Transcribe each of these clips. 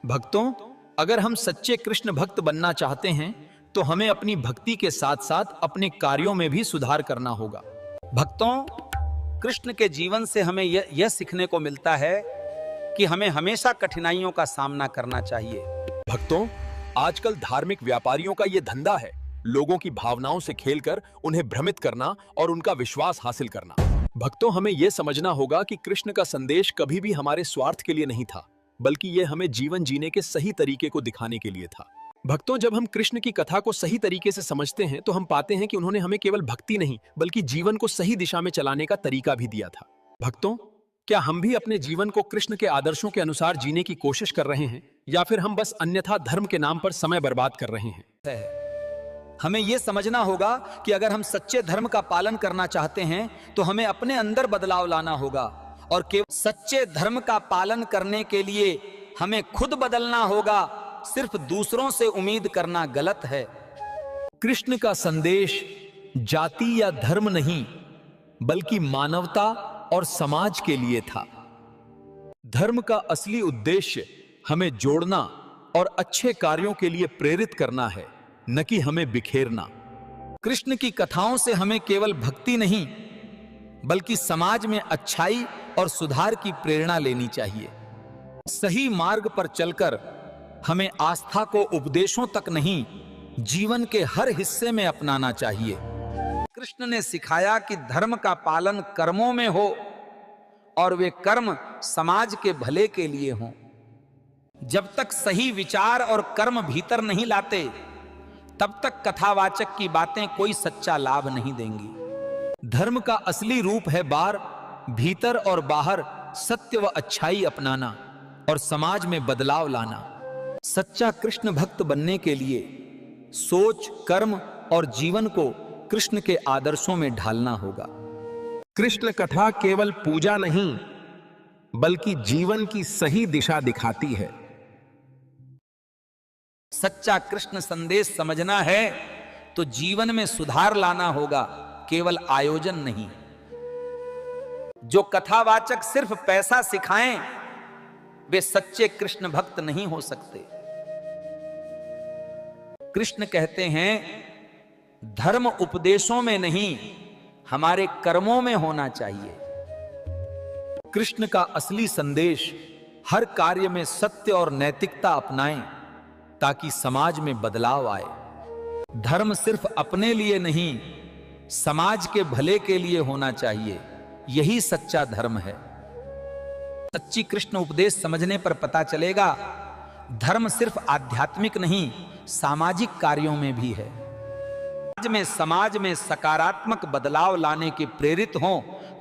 भक्तों, अगर हम सच्चे कृष्ण भक्त बनना चाहते हैं तो हमें अपनी भक्ति के साथ साथ अपने कार्यों में भी सुधार करना होगा। भक्तों, कृष्ण के जीवन से हमें यह सीखने को मिलता है कि हमें हमेशा कठिनाइयों का सामना करना चाहिए। भक्तों, आजकल धार्मिक व्यापारियों का यह धंधा है लोगों की भावनाओं से खेलकर उन्हें भ्रमित करना और उनका विश्वास हासिल करना। भक्तों, हमें यह समझना होगा कि कृष्ण का संदेश कभी भी हमारे स्वार्थ के लिए नहीं था, बल्कि यह हमें जीवन जीने के सही तरीके को दिखाने के लिए था। भक्तों, जब हम कृष्ण की कथा को सही तरीके से समझते हैं तो हम पाते हैं कि उन्होंने हमें केवल भक्ति नहीं बल्कि जीवन को सही दिशा में चलाने का तरीका भी दिया था। भक्तों, क्या हम भी अपने जीवन को कृष्ण के आदर्शों के अनुसार जीने की कोशिश कर रहे हैं या फिर हम बस अन्यथा धर्म के नाम पर समय बर्बाद कर रहे हैं? हमें यह समझना होगा कि अगर हम सच्चे धर्म का पालन करना चाहते हैं तो हमें अपने अंदर बदलाव लाना होगा और केवल सच्चे धर्म का पालन करने के लिए हमें खुद बदलना होगा। सिर्फ दूसरों से उम्मीद करना गलत है। कृष्ण का संदेश जाति या धर्म नहीं बल्कि मानवता और समाज के लिए था। धर्म का असली उद्देश्य हमें जोड़ना और अच्छे कार्यों के लिए प्रेरित करना है, न कि हमें बिखेरना। कृष्ण की कथाओं से हमें केवल भक्ति नहीं बल्कि समाज में अच्छाई और सुधार की प्रेरणा लेनी चाहिए। सही मार्ग पर चलकर हमें आस्था को उपदेशों तक नहीं, जीवन के हर हिस्से में अपनाना चाहिए। कृष्ण ने सिखाया कि धर्म का पालन कर्मों में हो और वे कर्म समाज के भले के लिए हों। जब तक सही विचार और कर्म भीतर नहीं लाते, तब तक कथावाचक की बातें कोई सच्चा लाभ नहीं देंगी। धर्म का असली रूप है भीतर और बाहर सत्य व अच्छाई अपनाना और समाज में बदलाव लाना। सच्चा कृष्ण भक्त बनने के लिए सोच, कर्म और जीवन को कृष्ण के आदर्शों में ढालना होगा। कृष्ण कथा केवल पूजा नहीं बल्कि जीवन की सही दिशा दिखाती है। सच्चा कृष्ण संदेश समझना है तो जीवन में सुधार लाना होगा, केवल आयोजन नहीं। जो कथावाचक सिर्फ पैसा सिखाएं वे सच्चे कृष्ण भक्त नहीं हो सकते। कृष्ण कहते हैं, धर्म उपदेशों में नहीं हमारे कर्मों में होना चाहिए। कृष्ण का असली संदेश हर कार्य में सत्य और नैतिकता अपनाएं ताकि समाज में बदलाव आए। धर्म सिर्फ अपने लिए नहीं, समाज के भले के लिए होना चाहिए। यही सच्चा धर्म है। सच्ची कृष्ण उपदेश समझने पर पता चलेगा, धर्म सिर्फ आध्यात्मिक नहीं, सामाजिक कार्यों में भी है। समाज में सकारात्मक बदलाव लाने के प्रेरित हों,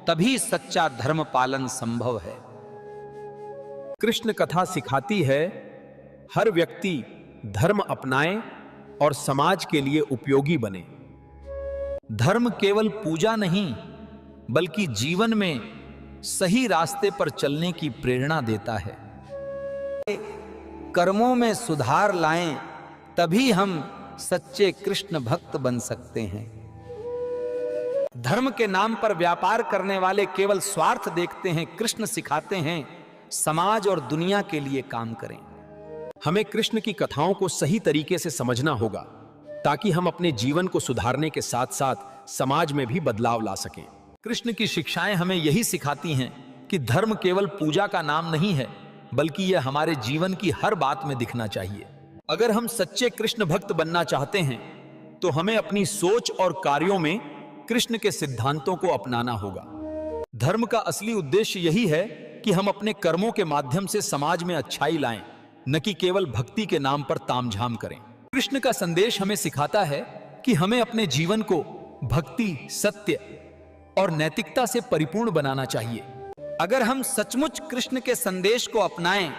तभी सच्चा धर्म पालन संभव है। कृष्ण कथा सिखाती है, हर व्यक्ति धर्म अपनाए और समाज के लिए उपयोगी बने। धर्म केवल पूजा नहीं बल्कि जीवन में सही रास्ते पर चलने की प्रेरणा देता है। कर्मों में सुधार लाएं, तभी हम सच्चे कृष्ण भक्त बन सकते हैं। धर्म के नाम पर व्यापार करने वाले केवल स्वार्थ देखते हैं। कृष्ण सिखाते हैं, समाज और दुनिया के लिए काम करें। हमें कृष्ण की कथाओं को सही तरीके से समझना होगा ताकि हम अपने जीवन को सुधारने के साथ साथ समाज में भी बदलाव ला सकें। कृष्ण की शिक्षाएं हमें यही सिखाती हैं कि धर्म केवल पूजा का नाम नहीं है बल्कि यह हमारे जीवन की हर बात में दिखना चाहिए। अगर हम सच्चे कृष्ण भक्त बनना चाहते हैं तो हमें अपनी सोच और कार्यों में कृष्ण के सिद्धांतों को अपनाना होगा। धर्म का असली उद्देश्य यही है कि हम अपने कर्मों के माध्यम से समाज में अच्छाई लाएं, न कि केवल भक्ति के नाम पर तामझाम करें। कृष्ण का संदेश हमें सिखाता है कि हमें अपने जीवन को भक्ति, सत्य और नैतिकता से परिपूर्ण बनाना चाहिए। अगर हम सचमुच कृष्ण के संदेश को अपनाएं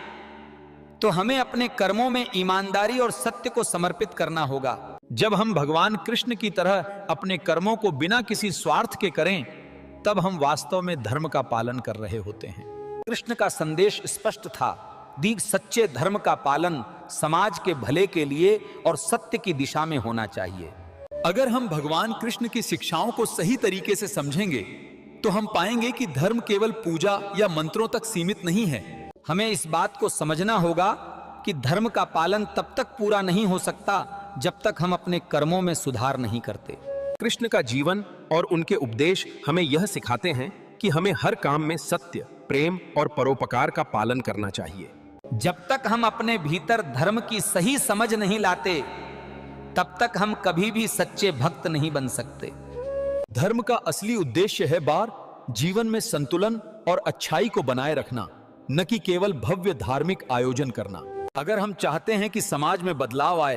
तो हमें अपने कर्मों में ईमानदारी और सत्य को समर्पित करना होगा। जब हम भगवान कृष्ण की तरह अपने कर्मों को बिना किसी स्वार्थ के करें, तब हम वास्तव में धर्म का पालन कर रहे होते हैं। कृष्ण का संदेश स्पष्ट था, सच्चे धर्म का पालन समाज के भले के लिए और सत्य की दिशा में होना चाहिए। अगर हम भगवान कृष्ण की शिक्षाओं को सही तरीके से समझेंगे तो हम पाएंगे कि धर्म केवल पूजा या मंत्रों तक सीमित नहीं है। हमें इस बात को समझना होगा कि धर्म का पालन तब तक पूरा नहीं हो सकता जब तक हम अपने कर्मों में सुधार नहीं करते। कृष्ण का जीवन और उनके उपदेश हमें यह सिखाते हैं कि हमें हर काम में सत्य, प्रेम और परोपकार का पालन करना चाहिए। जब तक हम अपने भीतर धर्म की सही समझ नहीं लाते, तब तक हम कभी भी सच्चे भक्त नहीं बन सकते। धर्म का असली उद्देश्य है जीवन में संतुलन और अच्छाई को बनाए रखना, न कि केवल भव्य धार्मिक आयोजन करना। अगर हम चाहते हैं कि समाज में बदलाव आए,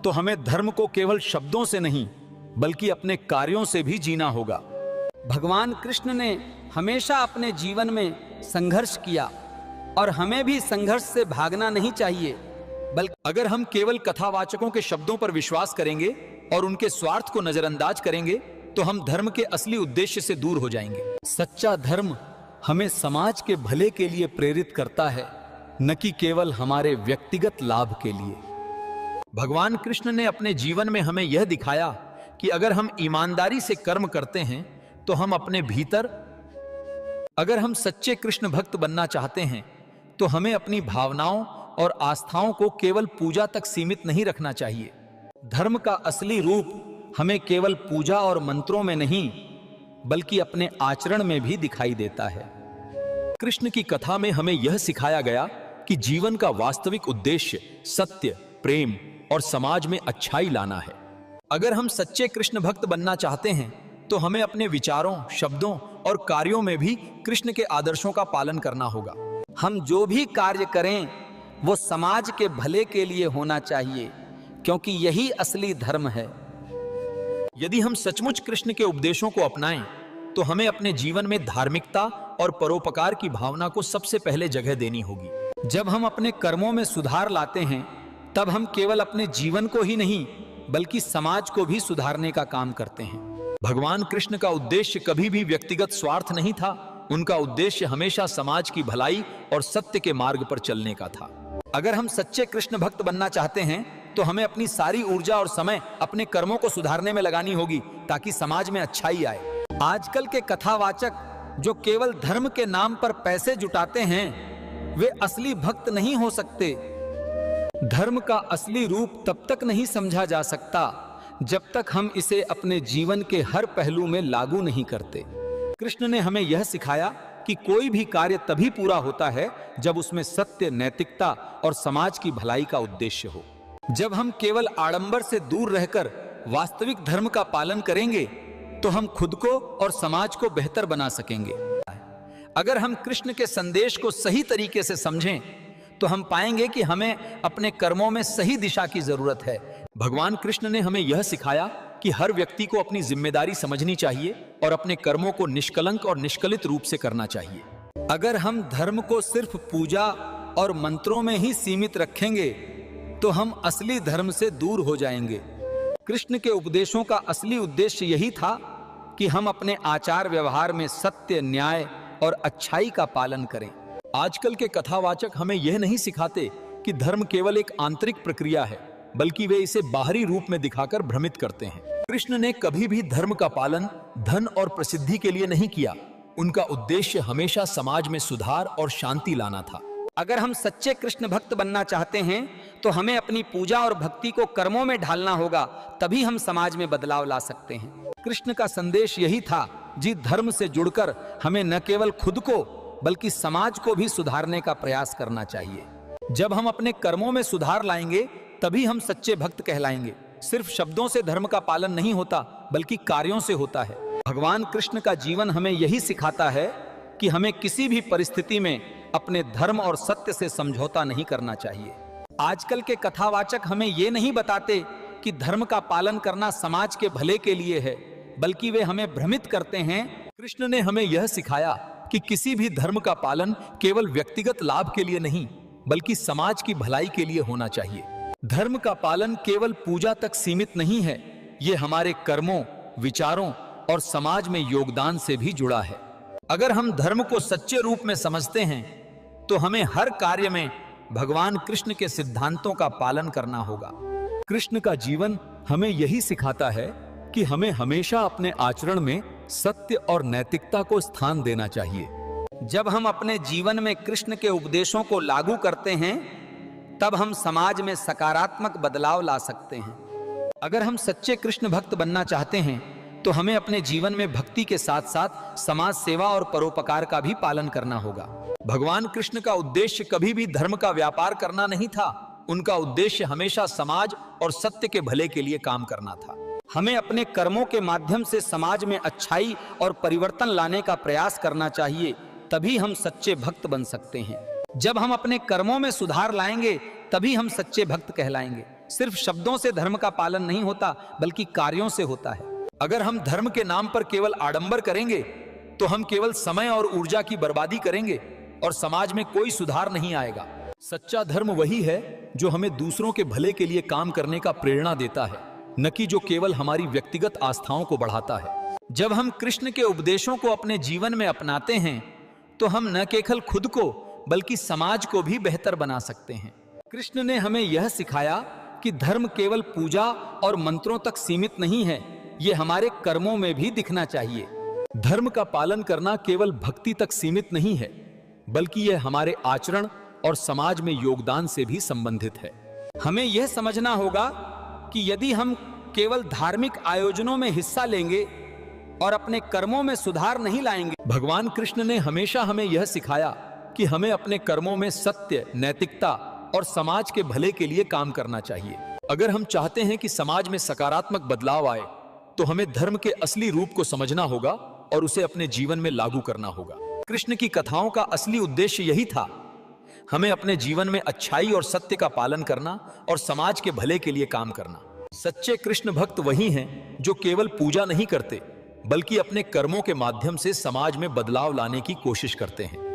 तो हमें धर्म को केवल शब्दों से नहीं बल्कि अपने कार्यों से भी जीना होगा। भगवान कृष्ण ने हमेशा अपने जीवन में संघर्ष किया और हमें भी संघर्ष से भागना नहीं चाहिए, बल्कि अगर हम केवल कथावाचकों के शब्दों पर विश्वास करेंगे और उनके स्वार्थ को नजरअंदाज करेंगे, तो हम धर्म के असली उद्देश्य से दूर हो जाएंगे। सच्चा धर्म हमें समाज के भले के लिए प्रेरित करता है, न कि केवल हमारे व्यक्तिगत लाभ के लिए। भगवान कृष्ण ने अपने जीवन में हमें यह दिखाया कि अगर हम ईमानदारी से कर्म करते हैं तो हम अपने भीतर, अगर हम सच्चे कृष्ण भक्त बनना चाहते हैं तो हमें अपनी भावनाओं और आस्थाओं को केवल पूजा तक सीमित नहीं रखना चाहिए। धर्म का असली रूप हमें केवल पूजा और मंत्रों में नहीं बल्कि अपने आचरण में भी दिखाई देता है। कृष्ण की कथा में हमें यह सिखाया गया कि जीवन का वास्तविक उद्देश्य सत्य, प्रेम और समाज में अच्छाई लाना है। अगर हम सच्चे कृष्ण भक्त बनना चाहते हैं तो हमें अपने विचारों, शब्दों और कार्यों में भी कृष्ण के आदर्शों का पालन करना होगा। हम जो भी कार्य करें वो समाज के भले के लिए होना चाहिए, क्योंकि यही असली धर्म है। यदि हम सचमुच कृष्ण के उपदेशों को अपनाएं तो हमें अपने जीवन में धार्मिकता और परोपकार की भावना को सबसे पहले जगह देनी होगी। जब हम अपने कर्मों में सुधार लाते हैं, तब हम केवल अपने जीवन को ही नहीं बल्कि समाज को भी सुधारने का काम करते हैं। भगवान कृष्ण का उद्देश्य कभी भी व्यक्तिगत स्वार्थ नहीं था। उनका उद्देश्य हमेशा समाज की भलाई और सत्य के मार्ग पर चलने का था। अगर हम सच्चे कृष्ण भक्त बनना चाहते हैं तो हमें अपनी सारी ऊर्जा और समय अपने कर्मों को सुधारने में लगानी होगी, ताकि समाज में अच्छाई आए। आजकल के कथावाचक जो केवल धर्म के नाम पर पैसे जुटाते हैं, वे असली भक्त नहीं हो सकते। धर्म का असली रूप तब तक नहीं समझा जा सकता जब तक हम इसे अपने जीवन के हर पहलू में लागू नहीं करते। कृष्ण ने हमें यह सिखाया कि कोई भी कार्य तभी पूरा होता है जब उसमें सत्य, नैतिकता और समाज की भलाई का उद्देश्य हो। जब हम केवल आडंबर से दूर रहकर वास्तविक धर्म का पालन करेंगे तो हम खुद को और समाज को बेहतर बना सकेंगे। अगर हम कृष्ण के संदेश को सही तरीके से समझें तो हम पाएंगे कि हमें अपने कर्मों में सही दिशा की जरूरत है। भगवान कृष्ण ने हमें यह सिखाया कि हर व्यक्ति को अपनी जिम्मेदारी समझनी चाहिए और अपने कर्मों को निष्कलंक और निष्कलित रूप से करना चाहिए। अगर हम धर्म को सिर्फ पूजा और मंत्रों में ही सीमित रखेंगे तो हम असली धर्म से दूर हो जाएंगे। कृष्ण के उपदेशों का असली उद्देश्य यही था कि हम अपने आचार व्यवहार में सत्य, न्याय और अच्छाई का पालन करें। आजकल के कथावाचक हमें यह नहीं सिखाते कि धर्म केवल एक आंतरिक प्रक्रिया है, बल्कि वे इसे बाहरी रूप में दिखाकर भ्रमित करते हैं। कृष्ण ने कभी भी धर्म का पालन धन और प्रसिद्धि के लिए नहीं किया। उनका उद्देश्य हमेशा समाज में सुधार और शांति लाना था। अगर हम सच्चे कृष्ण भक्त बनना चाहते हैं तो हमें अपनी पूजा और भक्ति को कर्मों में ढालना होगा, तभी हम समाज में बदलाव ला सकते हैं। कृष्ण का संदेश यही था, जी धर्म से जुड़कर हमें न केवल खुद को बल्कि समाज को भी सुधारने का प्रयास करना चाहिए। जब हम अपने कर्मों में सुधार लाएंगे तभी हम सच्चे भक्त कहलाएंगे। सिर्फ शब्दों से धर्म का पालन नहीं होता बल्कि कार्यों से होता है। भगवान कृष्ण का जीवन हमें यही सिखाता है कि हमें किसी भी परिस्थिति में अपने धर्म और सत्य से समझौता नहीं करना चाहिए। आजकल के कथावाचक हमें यह नहीं बताते कि धर्म का पालन करना समाज के भले के लिए है, बल्कि वे हमें भ्रमित करते हैं। कृष्ण ने हमें यह सिखाया कि किसी भी धर्म का पालन केवल व्यक्तिगत लाभ के लिए नहीं बल्कि समाज की भलाई के लिए होना चाहिए। धर्म का पालन केवल पूजा तक सीमित नहीं है, ये हमारे कर्मों, विचारों और समाज में योगदान से भी जुड़ा है। अगर हम धर्म को सच्चे रूप में समझते हैं तो हमें हर कार्य में भगवान कृष्ण के सिद्धांतों का पालन करना होगा। कृष्ण का जीवन हमें यही सिखाता है कि हमें हमेशा अपने आचरण में सत्य और नैतिकता को स्थान देना चाहिए। जब हम अपने जीवन में कृष्ण के उपदेशों को लागू करते हैं तब हम समाज में सकारात्मक बदलाव ला सकते हैं। अगर हम सच्चे कृष्ण भक्त बनना चाहते हैं तो हमें अपने जीवन में भक्ति के साथ साथ समाज सेवा और परोपकार का भी पालन करना होगा। भगवान कृष्ण का उद्देश्य कभी भी धर्म का व्यापार करना नहीं था। उनका उद्देश्य हमेशा समाज और सत्य के भले के लिए काम करना था। हमें अपने कर्मों के माध्यम से समाज में अच्छाई और परिवर्तन लाने का प्रयास करना चाहिए, तभी हम सच्चे भक्त बन सकते हैं। जब हम अपने कर्मों में सुधार लाएंगे तभी हम सच्चे भक्त कहलाएंगे। सिर्फ शब्दों से धर्म का पालन नहीं होता, बल्कि कार्यों से होता है। अगर हम धर्म के नाम पर केवल आडंबर करेंगे तो हम केवल समय और ऊर्जा की बर्बादी करेंगे और समाज में कोई सुधार नहीं आएगा। सच्चा धर्म वही है जो हमें दूसरों के भले के लिए काम करने का प्रेरणा देता है, न कि जो केवल हमारी व्यक्तिगत आस्थाओं को बढ़ाता है। जब हम कृष्ण के उपदेशों को अपने जीवन में अपनाते हैं तो हम न केवल खुद को बल्कि समाज को भी बेहतर बना सकते हैं। कृष्ण ने हमें यह सिखाया कि धर्म केवल पूजा और मंत्रों तक सीमित नहीं है, ये हमारे कर्मों में भी दिखना चाहिए। धर्म का पालन करना केवल भक्ति तक सीमित नहीं है, बल्कि यह हमारे आचरण और समाज में योगदान से भी संबंधित है। हमें यह समझना होगा कि यदि हम केवल धार्मिक आयोजनों में हिस्सा लेंगे और अपने कर्मों में सुधार नहीं लाएंगे, भगवान कृष्ण ने हमेशा हमें यह सिखाया कि हमें अपने कर्मों में सत्य, नैतिकता और समाज के भले के लिए काम करना चाहिए। अगर हम चाहते हैं कि समाज में सकारात्मक बदलाव आए तो हमें धर्म के असली रूप को समझना होगा और उसे अपने जीवन में लागू करना होगा। कृष्ण की कथाओं का असली उद्देश्य यही था, हमें अपने जीवन में अच्छाई और सत्य का पालन करना और समाज के भले के लिए काम करना। सच्चे कृष्ण भक्त वही हैं जो केवल पूजा नहीं करते, बल्कि अपने कर्मों के माध्यम से समाज में बदलाव लाने की कोशिश करते हैं।